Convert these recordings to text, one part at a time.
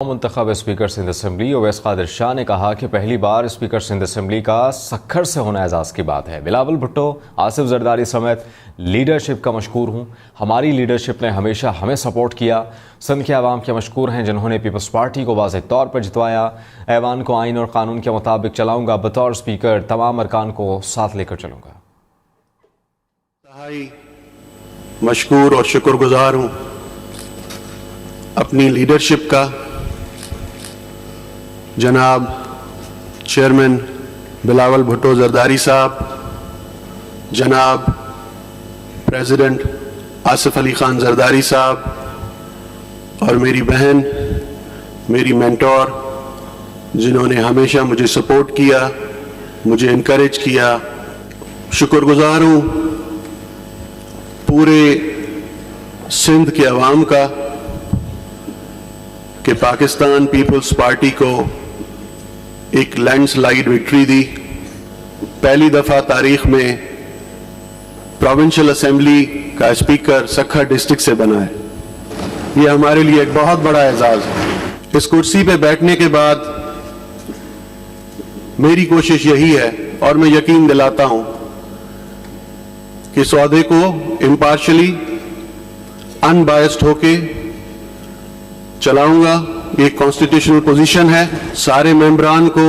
मुंतखब speaker Sindh assembly Owais Qadir Shah ने कहा कि पहली बार स्पीकर सिंध असम्बली का सक्खर से होना एजाज़ की बात है। बिलावल भुट्टो, आसिफ जरदारी समेत लीडरशिप का मशकूर हूँ। हमारी लीडरशिप ने हमेशा हमें सपोर्ट किया। सिंध के अवाम के मशकूर हैं जिन्होंने पीपल्स पार्टी को वाज़ेह तौर पर जितवाया। ऐवान को आइन और कानून के मुताबिक चलाऊँगा। बतौर स्पीकर तमाम अरकान को साथ लेकर चलूँगा। मशकूर और शुक्रगुजार हूँ अपनी लीडरशिप का। जनाब चेयरमैन बिलावल भुट्टो जरदारी साहब, जनाब प्रेसिडेंट आसिफ अली खान जरदारी साहब और मेरी बहन, मेरी मेंटोर, जिन्होंने हमेशा मुझे सपोर्ट किया, मुझे इनकरेज किया। शुक्रगुजार हूँ पूरे सिंध के अवाम का कि पाकिस्तान पीपल्स पार्टी को एक लैंडस्लाइड विक्ट्री दी। पहली दफा तारीख में प्रोविंशियल असेंबली का स्पीकर सक्खर डिस्ट्रिक्ट से बना है। यह हमारे लिए एक बहुत बड़ा एजाज है। इस कुर्सी पे बैठने के बाद मेरी कोशिश यही है और मैं यकीन दिलाता हूं कि सौदे को इम्पार्शली अनबायस्ड होके चलाऊंगा। एक कॉन्स्टिट्यूशनल पोजीशन है, सारे मेंबरान को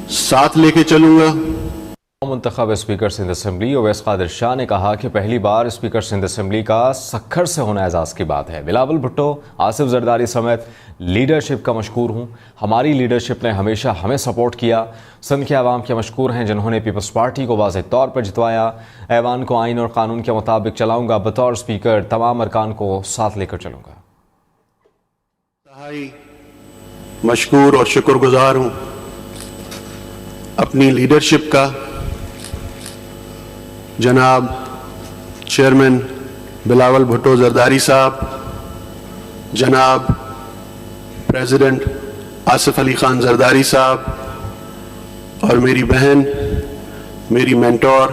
साथ लेके चलूंगा। मुंतखब स्पीकर सिंध असम्बली ओवैस कादिर शाह ने कहा कि पहली बार स्पीकर सिंध असम्बली का सक्खर से होना एजाज़ की बात है। बिलावल भुट्टो, आसिफ जरदारी समेत लीडरशिप का मशकूर हूँ। हमारी लीडरशिप ने हमेशा हमें सपोर्ट किया। सिंध के अवाम के मशकूर हैं जिन्होंने पीपल्स पार्टी को वाज़ेह तौर पर जितवाया। ऐवान को आइन और कानून के मुताबिक चलाऊँगा। बतौर स्पीकर तमाम अरकान को साथ लेकर चलूँगा। मशकूर और शुक्रगुजार हूँ अपनी लीडरशिप का। जनाब चेयरमैन बिलावल भुट्टो जरदारी साहब, जनाब प्रेसिडेंट आसिफ अली खान जरदारी साहब और मेरी बहन, मेरी मेंटोर,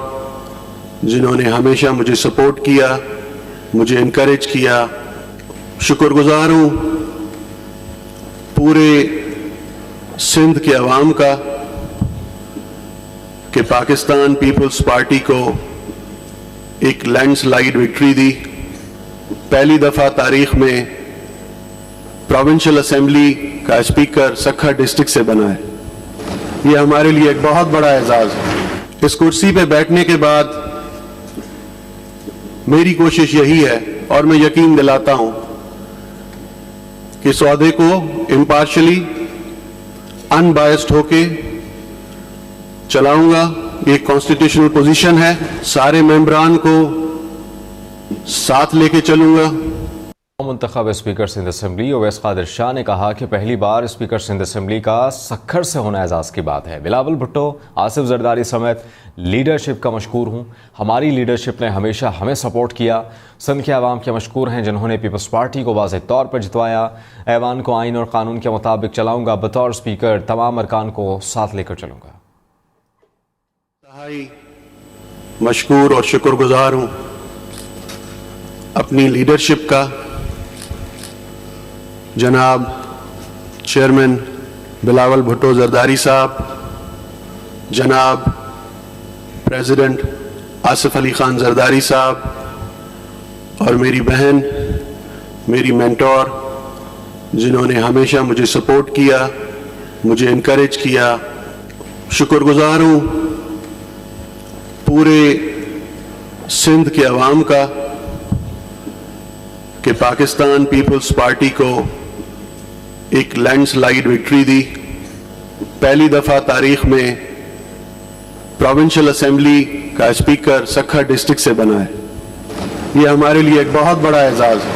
जिन्होंने हमेशा मुझे सपोर्ट किया, मुझे इनकरेज किया। शुक्रगुजार हूँ पूरे सिंध के अवाम का कि पाकिस्तान पीपल्स पार्टी को एक लैंडस्लाइड विक्ट्री दी। पहली दफा तारीख में प्रोविंशियल असेंबली का स्पीकर सक्खर डिस्ट्रिक्ट से बना है। यह हमारे लिए एक बहुत बड़ा एजाज है। इस कुर्सी पे बैठने के बाद मेरी कोशिश यही है और मैं यकीन दिलाता हूं कि सौदे को इम्पार्शली अनबायस्ड होके चलाऊंगा। एक कॉन्स्टिट्यूशनल पोजीशन है, सारे मेंबरान को साथ लेके चलूंगा। मुंतखब स्पीकर सिंध असम्बली ओवैस कादिर शाह ने कहा कि पहली बार स्पीकर सिंध असम्बली का सक्खर से होना एजाज़ की बात है। बिलावल भुट्टो, आसिफ जरदारी समेत लीडरशिप का मशकूर हूँ। हमारी लीडरशिप ने हमेशा हमें सपोर्ट किया। सिंध के अवाम के मशकूर हैं जिन्होंने पीपल्स पार्टी को वाज़ेह तौर पर जितवाया। ऐवान को आइन और कानून के मुताबिक चलाऊँगा। बतौर स्पीकर तमाम अरकान को साथ लेकर चलूँगा। मशकूर और शुक्रगुजार हूँ अपनी लीडरशिप का। जनाब चेयरमैन बिलावल भुट्टो जरदारी साहब, जनाब प्रेसिडेंट आसिफ अली खान जरदारी साहब और मेरी बहन, मेरी मेंटोर, जिन्होंने हमेशा मुझे सपोर्ट किया, मुझे इनकरेज किया। शुक्रगुजार हूँ पूरे सिंध के अवाम का कि पाकिस्तान पीपल्स पार्टी को एक लैंडस्लाइड विक्ट्री दी। पहली दफा तारीख में प्रोविंशियल असेंबली का स्पीकर सक्खर डिस्ट्रिक्ट से बना है। यह हमारे लिए एक बहुत बड़ा एजाज है।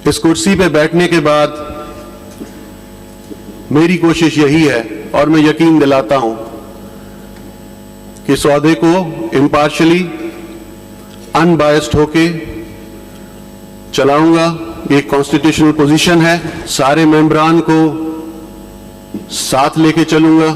इस कुर्सी पे बैठने के बाद मेरी कोशिश यही है और मैं यकीन दिलाता हूं कि सौदे को इम्पार्शली अनबायस्ड होके चलाऊंगा। एक कॉन्स्टिट्यूशनल पोजीशन है, सारे मेंबरान को साथ लेके चलूंगा।